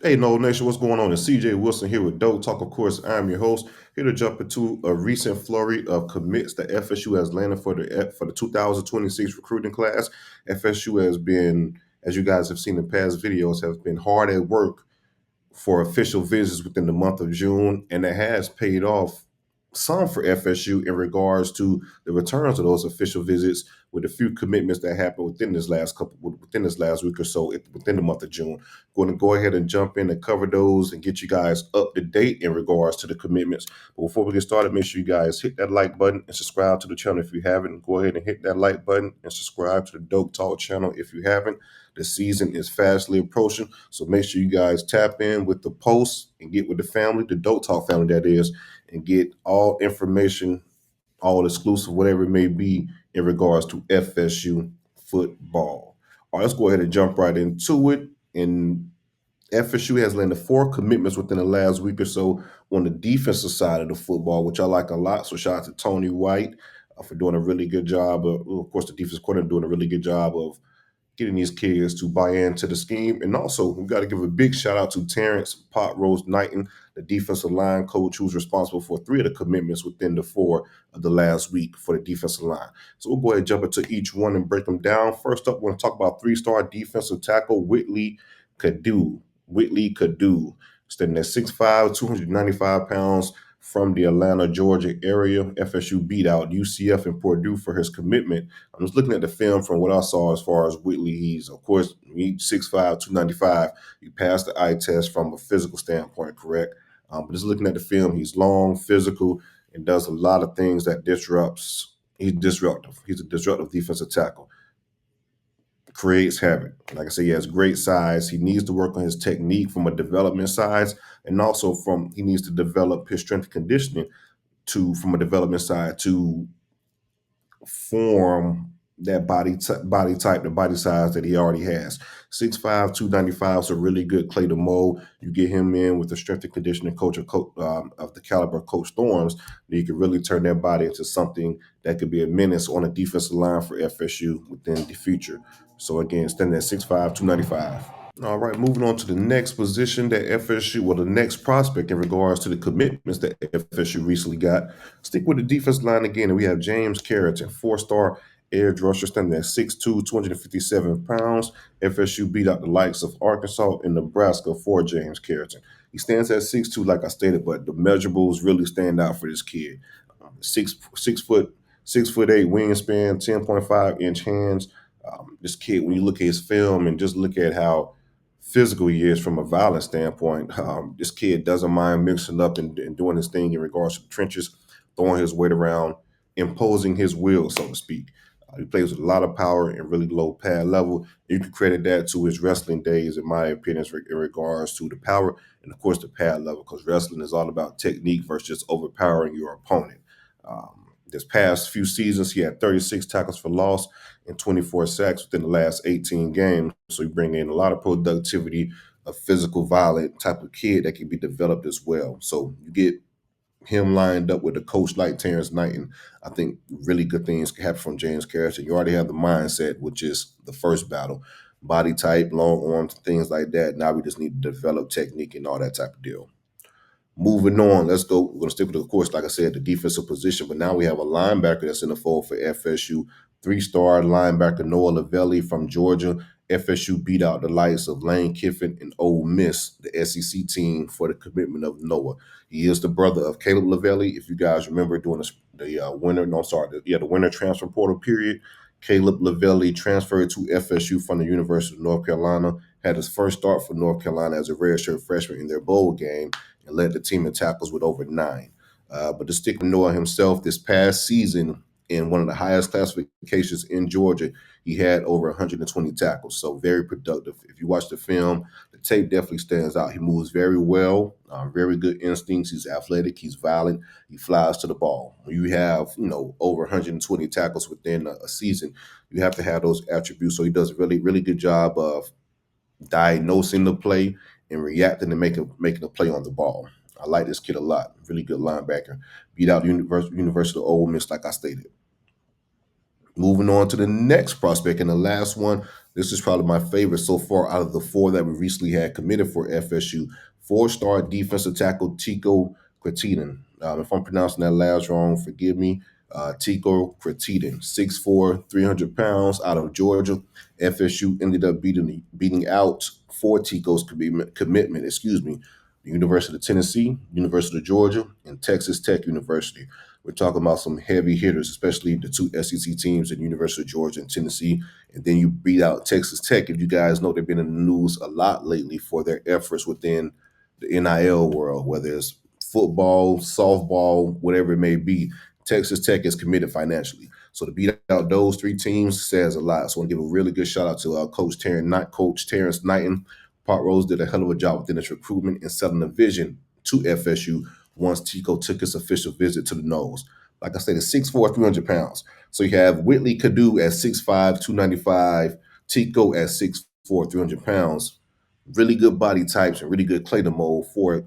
Hey, No Nation, what's going on? It's CJ Wilson here with DoakTalk. Of course, I'm your host, here to jump into a recent flurry of commits that FSU has landed for the 2026 recruiting class. FSU has been, as you guys have seen in past videos, has been hard at work for official visits within the month of June, and it has paid off some for FSU in regards to the returns of those official visits with a few commitments that happened within this last week or so within the month of June. Going to go ahead and jump in and cover those and get you guys up to date in regards to the commitments. But before we get started, make sure you guys hit that like button and subscribe to the channel if you haven't. Go ahead and hit that like button and subscribe to the Dope Talk channel if you haven't. The season is fastly approaching, so make sure you guys tap in with the posts and get with the family, the Dope Talk family that is, and get all information, all exclusive, whatever it may be, in regards to FSU football. All right, let's go ahead and jump right into it. And FSU has landed 4 commitments within the last week or so on the defensive side of the football, which I like a lot. So shout out to Tony White for doing a really good job. Of course, the defense coordinator doing a really good job of getting these kids to buy into the scheme. And also, we got to give a big shout out to Terrence Pot Rose Knighton, the defensive line coach who's responsible for 3 of the commitments within the 4 of the last week for the defensive line. So we'll go ahead and jump into each one and break them down. First up, we're going to talk about 3-star defensive tackle Wihtlley Cadeau. Wihtlley Cadeau, standing at 6'5", 295 pounds, from the Atlanta, Georgia area. FSU beat out UCF and Purdue for his commitment. I'm just looking at the film from what I saw as far as Wihtlley. He's, of course, he's 6'5", 295. He passed the eye test from a physical standpoint, correct? But just looking at the film, he's long, physical, and does a lot of things that disrupts. He's disruptive. He's a disruptive defensive tackle. Creates havoc. Like I said, he has great size. He needs to work on his technique from a development side, and also he needs to develop his strength and conditioning from a development side to form that body type, the body size that he already has. 6'5", 295 is a really good clay to mold. You get him in with the strength and conditioning coach of the caliber of Coach Storms, you can really turn that body into something that could be a menace on a defensive line for FSU within the future. So again, standing at 6'5", 295. All right, moving on to the next position that FSU, well, the next prospect in regards to the commitments that FSU recently got. Stick with the defense line again, and we have James Carrington, 4-star edge rusher, standing at 6'2", 257 pounds. FSU beat out the likes of Arkansas and Nebraska for James Carrington. He stands at 6'2", like I stated, but the measurables really stand out for this kid. 6'8" wingspan, 10.5-inch hands. This kid, when you look at his film and just look at how physical he is from a violence standpoint, this kid doesn't mind mixing up and doing his thing in regards to the trenches, throwing his weight around, imposing his will, so to speak. He plays with a lot of power and really low pad level. You can credit that to his wrestling days, in my opinion, in regards to the power and, of course, the pad level, because wrestling is all about technique versus just overpowering your opponent. This past few seasons, he had 36 tackles for loss and 24 sacks within the last 18 games. So you bring in a lot of productivity, a physical, violent type of kid that can be developed as well. So you get him lined up with a coach like Terrence Knighton. I think really good things can happen from James Carrington. You already have the mindset, which is the first battle. Body type, long arms, things like that. Now we just need to develop technique and all that type of deal. Moving on, let's go. We're going to stick with, of course, like I said, the defensive position, but now we have a linebacker that's in the fold for FSU. 3-star linebacker Noah Lavallee from Georgia. FSU beat out the likes of Lane Kiffin and Ole Miss, the SEC team, for the commitment of Noah. He is the brother of Caleb Lavallee. If you guys remember during the winter transfer portal period, Caleb Lavallee transferred to FSU from the University of North Carolina, had his first start for North Carolina as a redshirt freshman in their bowl game, and led the team in tackles with over 9. But to stick with Noah himself, this past season, in one of the highest classifications in Georgia, he had over 120 tackles, so very productive. If you watch the film, the tape definitely stands out. He moves very well, very good instincts. He's athletic, he's violent, he flies to the ball. When you have, over 120 tackles within a season, you have to have those attributes. So he does a really, really good job of diagnosing the play and reacting and making a play on the ball. I like this kid a lot. Really good linebacker. Beat out the University of Ole Miss, like I stated. Moving on to the next prospect and the last one This is probably my favorite so far out of the four that we recently had committed for FSU. Four-star defensive tackle Tico Crittendon. If I'm pronouncing that last wrong, forgive me. Tico Crittendon, 6'4", 300 pounds, out of Georgia. FSU ended up beating out four Tico's commitment, the University of Tennessee, University of Georgia, and Texas Tech University. We're talking about some heavy hitters, especially the two SEC teams at University of Georgia and Tennessee. And then you beat out Texas Tech. If you guys know, they've been in the news a lot lately for their efforts within the NIL world, whether it's football, softball, whatever it may be. Texas Tech is committed financially. So to beat out those three teams says a lot. So I want to give a really good shout out to Coach Terrence Knighton. Pot Rose did a hell of a job within its recruitment and selling the vision to FSU once Tico took his official visit to the Noles. Like I said, it's 6'4", 300 pounds. So you have Wihtlley Cadeau at 6'5", 295, Tico at 6'4", 300 pounds. Really good body types and really good clay to mold for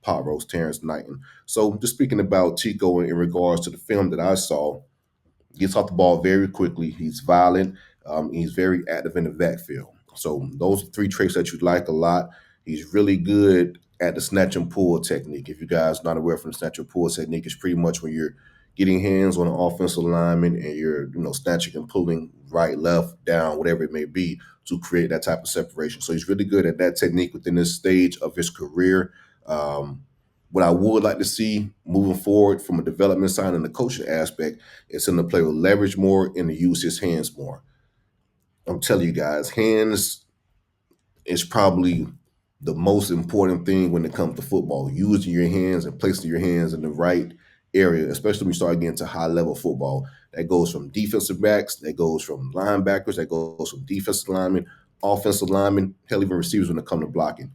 Pot Rose Terrence Knighton. So just speaking about Tico in regards to the film that I saw, gets off the ball very quickly. He's violent. He's very active in the backfield. So those are three traits that you like a lot. He's really good at the snatch and pull technique. If you guys not aware from the snatch and pull technique, it's pretty much when you're getting hands on an offensive lineman and you're snatching and pulling right, left, down, whatever it may be to create that type of separation. So he's really good at that technique within this stage of his career. What I would like to see moving forward from a development side and the coaching aspect is him to play with leverage more and to use his hands more. I'm telling you guys, hands is probably the most important thing when it comes to football. Using your hands and placing your hands in the right area, especially when you start getting to high level football. That goes from defensive backs, that goes from linebackers, that goes from defensive linemen, offensive linemen, hell, even receivers when it comes to blocking.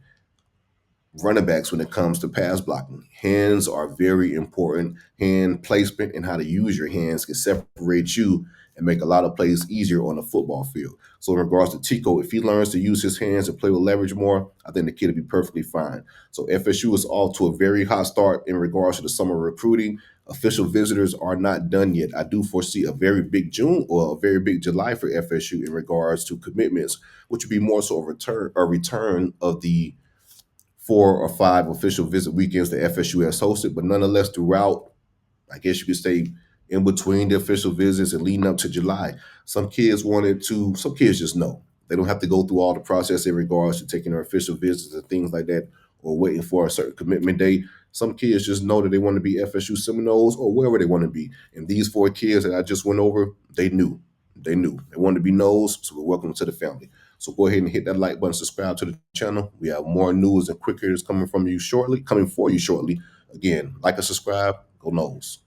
Running backs when it comes to pass blocking. Hands are very important. Hand placement and how to use your hands can separate you and make a lot of plays easier on the football field. So in regards to Tico, if he learns to use his hands and play with leverage more, I think the kid will be perfectly fine. So FSU is off to a very hot start in regards to the summer recruiting. Official visitors are not done yet. I do foresee a very big June or a very big July for FSU in regards to commitments, which would be more so a return of the 4 or 5 official visit weekends that FSU has hosted, but nonetheless, throughout, I guess you could say, in between the official visits and leading up to July, some kids just know. They don't have to go through all the process in regards to taking their official visits and things like that or waiting for a certain commitment date. Some kids just know that they want to be FSU Seminoles or wherever they want to be. And these 4 kids that I just went over, they knew. They knew. They wanted to be Noles, so welcome to the family. So go ahead and hit that like button, subscribe to the channel. We have more news and quick hitters coming for you shortly. Again, like and subscribe. Go Noles.